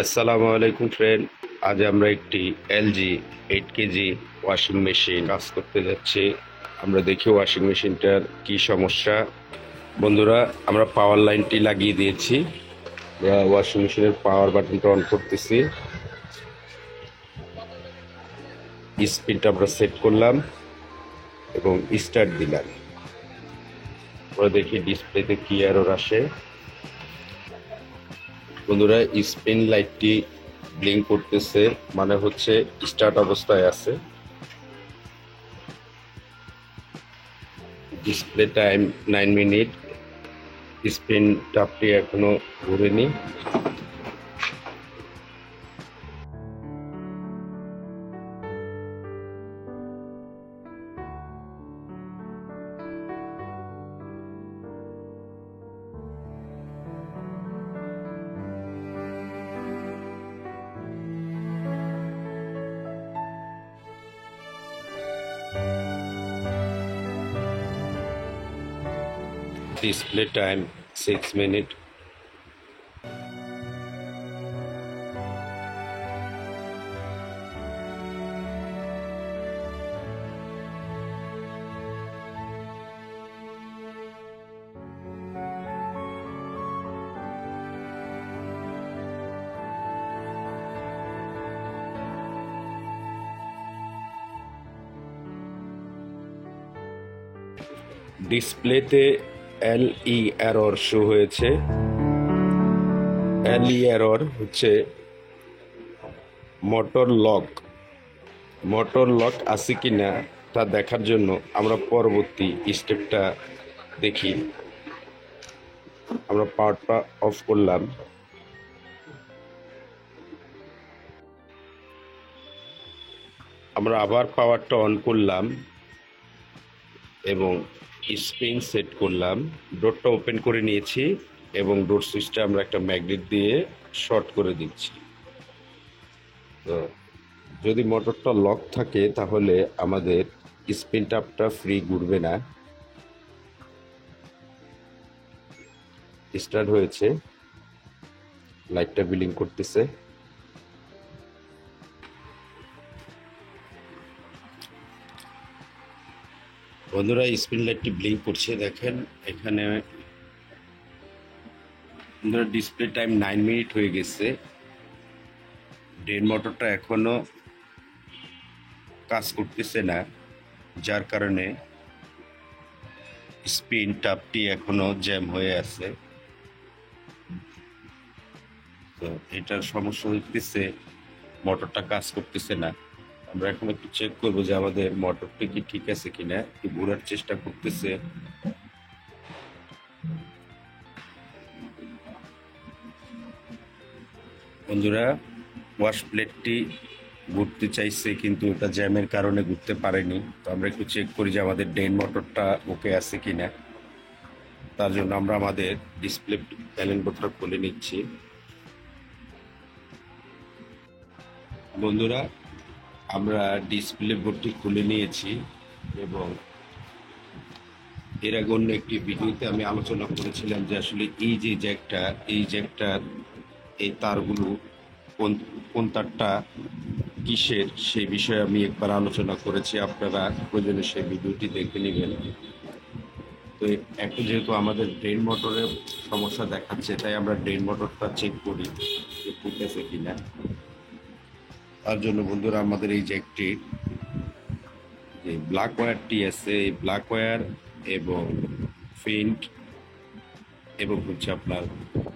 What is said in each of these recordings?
আসসালামু আলাইকুম ফ্রেন্ড। আজ আমরা একটি এলজি 8 কেজি ওয়াশিং মেশিন কাজ করতে যাচ্ছি। আমরা দেখি ওয়াশিং মেশিনটার কি সমস্যা। বন্ধুরা, আমরা পাওয়ার লাইনটি লাগিয়ে দিয়েছি। ওয়াশিং মেশিনের পাওয়ার বাটনটা অন করতেছি। স্পিনটা আমরা সেট করলাম এবং স্টার্ট দিলাম। আমরা দেখি ডিসপ্লেতে কি এরর আসে। বন্ধুরা, স্পিন লাইটটি ব্লিঙ্ক করতেছে, মানে হচ্ছে স্টার্ট অবস্থায় আছে। Display time 9 minute. স্পিন টাপটি এখনো ঘুরেনি। Display time 6 minute. ডিসপ্লেতে এলই এরর শো হয়েছে। এলই এরর হচ্ছে মোটর লক আছে কিনা তা দেখার জন্য আমরা পরবর্তী স্টেপটা দেখি। আমরা পাওয়ারটা অফ করলাম। আমরা আবার পাওয়ারটা অন করলাম এবং স্প্রিং সেট করলাম। ডোরটা ওপেন করে নিয়েছি এবং ডোর সুইচটা আমরা একটা ম্যাগনেট দিয়ে শর্ট করে দিচ্ছি। তো যদি মোটরটা লক থাকে তাহলে আমাদের স্পিন টাপটা ফ্রি ঘুরবে না। স্টার্ট হয়েছে, লাইটটা বিলিং করতেছে। বন্ধুরা, স্পিন লাইটটি ব্লিঙ্ক করছে, দেখেন এখানে। বন্ধুরা, ডিসপ্লে টাইম 9 মিনিট হয়ে গেছে। ড্রেন মোটরটা এখনো কাজ করতেছে না, যার কারণে স্পিন টাপটি এখনো জ্যাম হয়ে আছে। তো এটার সমস্যা হইতেছে, মোটরটা কাজ করতেছে না। আমরা এখন একটু চেক করবো যে আমাদের মোটরটা কি ঠিক আছে কিনা। একটু ঘোরার চেষ্টা করতেছে। বন্ধুরা, ওয়াশ প্লেটটি ঘুরতে চাইছে কিন্তু ওটা জ্যামের কারণে ঘুরতে পারেনি। তো আমরা একটু চেক করি যে আমাদের ড্রেন মোটরটা ওকে আছে কিনা। তার জন্য আমরা আমাদের ডিসপ্লে প্যানেল বোর্ডটা খুলে নিচ্ছি। বন্ধুরা, আমরা ডিসপ্লে বোর্ডটি খুলে নিয়েছি এবং এর আগে অন্য একটি ভিডিওতে আমি আলোচনা করেছিলাম যে আসলে এই জ্যাকটার এই তারগুলো কোন কোন তারটা কিসের, সেই বিষয়ে আমি একবার আলোচনা করেছি। আপনারা প্রয়োজনে সেই ভিডিওটি দেখে নেবেন। তো এখন যেহেতু আমাদের ড্রেন মোটরের সমস্যা দেখাচ্ছে, তাই আমরা ড্রেন মোটরটা চেক করি যে ঠিক আছে কিনা। তার জন্য বন্ধুরা, আমাদের এই জ্যাকটির যে ব্ল্যাক ওয়্যারটি আছে, এই ব্ল্যাক ওয়্যার এবং ফিন্ট এবং হচ্ছে আপনার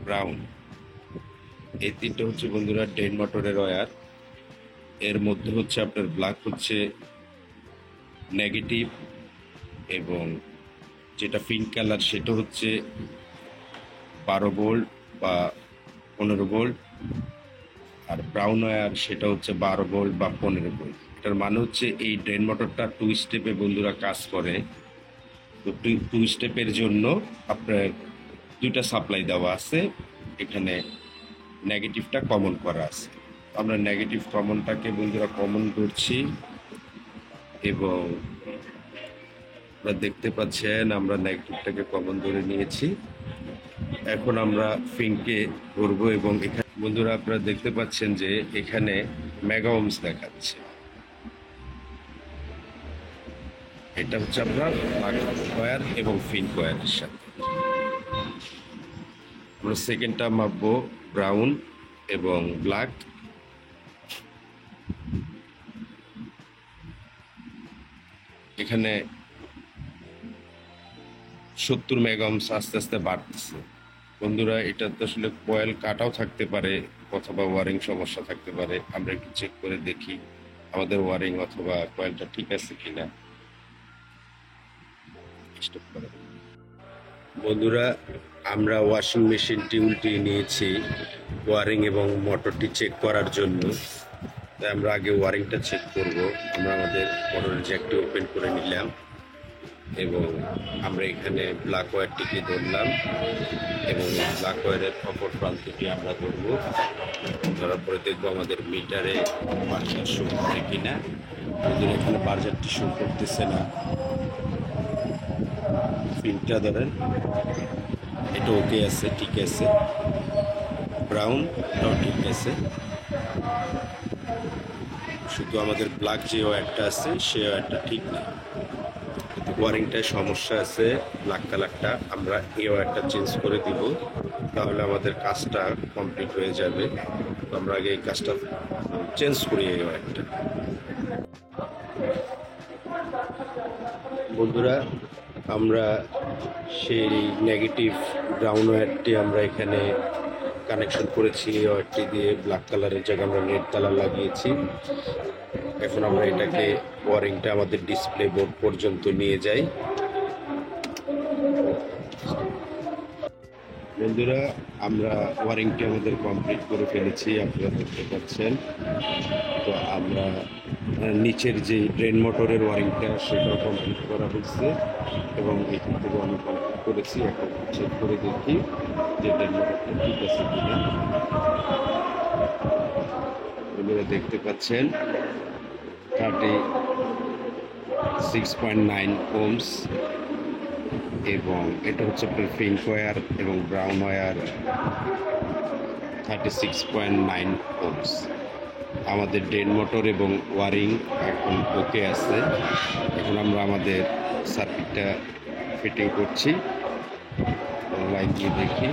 ব্রাউন, এই তিনটা হচ্ছে বন্ধুরা ড্রেন মোটরের ওয়্যার। এর মধ্যে হচ্ছে আপনার ব্ল্যাক হচ্ছে নেগেটিভ এবং যেটা পিঙ্ক কালার সেটা হচ্ছে 12 ভোল্ট বা 15 ভোল্ট, আর ব্রাউন ওয়্যার সেটা হচ্ছে 12 ভোল্ট বা 15 ভোল্ট। এটার মানে হচ্ছে এই ড্রেন মোটরটা 2 স্টেপে বন্ধুরা কাজ করে। তো 2 স্টেপের জন্য আপনার 2টা সাপ্লাই দেওয়া আছে। এখানে নেগেটিভটা কমন করা আছে। আমরা নেগেটিভ কমনটাকে বন্ধুরা কমন করছি এবং আপনারা দেখতে পাচ্ছেন আমরা নেগেটিভটাকে কমন ধরে নিয়েছি। এখন আমরা ফিনকে করবো এবং এখানে বন্ধুরা আপনারা দেখতে পাচ্ছেন যে এখানে মেগা ওহমস দেখাচ্ছে। এটা হচ্ছে আপনার কয়ার এবং ফিন কয়ারের সাথে। আমরা সেকেন্ডটা মাপবো ব্রাউন এবং ব্ল্যাক। এখানে 70 মেগা ওহমস আস্তে আস্তে বাড়তেছে। বন্ধুরা এটা তো আসলে কয়েল কাটাও থাকতে পারে অথবা ওয়ারিং সমস্যা থাকতে পারে। আমরা একটু চেক করে দেখি আমাদের ওয়ারিং অথবা কয়েলটা ঠিক আছে কিনা। বন্ধুরা আমরা ওয়াশিং মেশিনটি উল্টিয়ে নিয়েছি ওয়ারিং এবং মোটরটি চেক করার জন্য। তাই আমরা আগে ওয়ারিংটা চেক করব। আমরা আমাদের মোটরের জ্যাকটি ওপেন করে নিলাম এবং আমরা এখানে ব্ল্যাক ওয়্যারটিকে ধরলাম এবং ব্ল্যাক ওয়্যারের অপর প্রান্তটি আমরা ধরবো। ধরার পরে দেখবো আমাদের মিটারে বার্জার শো করে কিনা। আমাদের এখানে বার্জারটি শো করতেছে না। পিনটা ধরেন, এটা ওকে আছে, ঠিক আছে। ব্রাউন এটাও ঠিক আছে, শুধু আমাদের ব্ল্যাক যে ওয়্যারটা আছে সে ওয়্যারটা ঠিক নেই। ওয়ারিংটায় সমস্যা আছে। ব্ল্যাক কালারটা আমরা এই ওয়্যারটা চেঞ্জ করে দিব, তাহলে আমাদের কাজটা কমপ্লিট হয়ে যাবে। আমরা আগে এই কাজটা চেঞ্জ করি এই ওয়্যারটা। বন্ধুরা আমরা সেই নেগেটিভ ব্রাউন ওয়্যারটি আমরা এখানে কানেকশন করেছি। এই ওয়্যারটি দিয়ে ব্ল্যাক কালারের জায়গায় আমরা রেড কালার লাগিয়েছি। এখন আমরা এটাকে ওয়ারিংটা আমাদের ডিসপ্লে বোর্ড পর্যন্ত নিয়ে যাই। বন্ধুরা আমরা ওয়ারিংটি আমাদের কমপ্লিট করে ফেলেছি, আপনারা দেখতে পাচ্ছেন। তো আমরা নিচের যে ড্রেন মোটরের ওয়ারিংটা সেটাও কমপ্লিট করা হয়েছে এবং এখান থেকে আমি কমপ্লিট করেছি। এখন চেক করে দেখি যে ড্রেন মোটরটা ঠিক আছে কিনা। আপনারা দেখতে পাচ্ছেন 36.9 ওহমস এবং এটা হচ্ছে আপনার পিঙ্ক ওয়্যার এবং ব্রাউন ওয়্যার 36.9 ওহমস। আমাদের ড্রেন মোটর এবং ওয়ারিং এখন ওকে আছে। এখন আমরা আমাদের সার্কিটটা ফিটিং করছি। লাইন দিয়ে দেখি।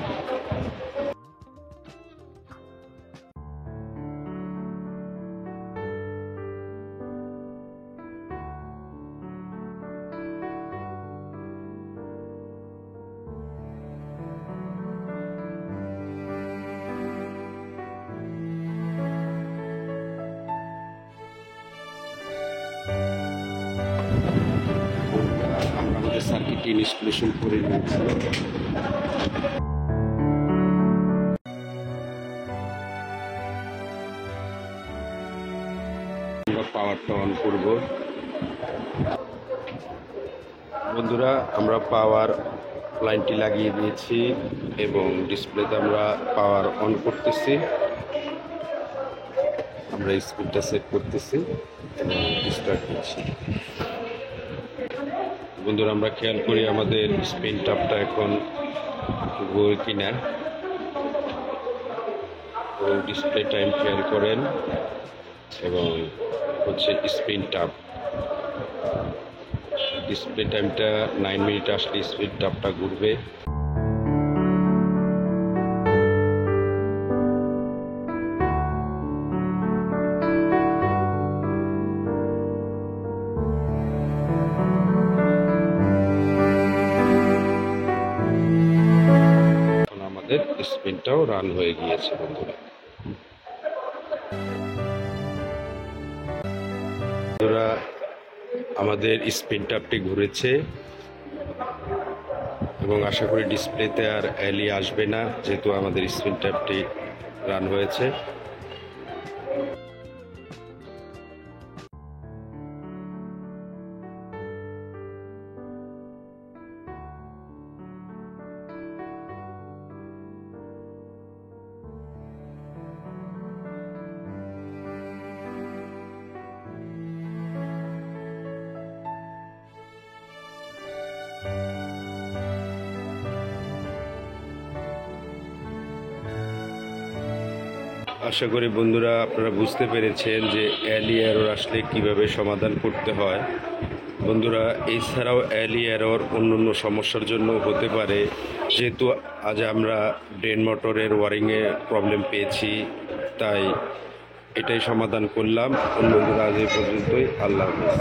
আমরা আমাদের সার্কিটটি ইনস্টলেশন করে নিয়েছি। আমরা পাওয়ারটা অন করব। বন্ধুরা আমরা পাওয়ার লাইনটি লাগিয়ে দিয়েছি এবং ডিসপ্লেতে আমরা পাওয়ার অন করতেছি। আমরা স্পিডটা সেট করতেছি এবং স্টার্ট করছি। বন্ধুরা আমরা খেয়াল করি আমাদের স্পিন টাপটা এখন ঘুরে কিনা এবং ডিসপ্লে টাইম খেয়াল করেন এবং হচ্ছে স্পিন টাপ। ডিসপ্লে টাইমটা 9 মিনিট আসলে স্পিন টাপটা ঘুরবে। আমাদের স্পিনটাও রান হয়ে গিয়েছে। বন্ধুরা আমাদের স্পিন টাপটি ঘুরেছে এবং আশা করি ডিসপ্লেতে আর এলই আসবে না, যেহেতু আমাদের স্পিন টাপটি রান হয়েছে। আশা করি বন্ধুরা আপনারা বুঝতে পেরেছেন যে অ্যালি এরর আসলে কিভাবে সমাধান করতে হয়। বন্ধুরা এছাড়াও অ্যালি এরর অন্য অন্য সমস্যার জন্য হতে পারে, যেহেতু আজ আমরা ড্রেন মোটরের ওয়ারিংয়ে প্রবলেম পেয়েছি, তাই এটাই সমাধান করলাম। বন্ধুরা আজ এই পর্যন্তই, আল্লাহ হাফেজ।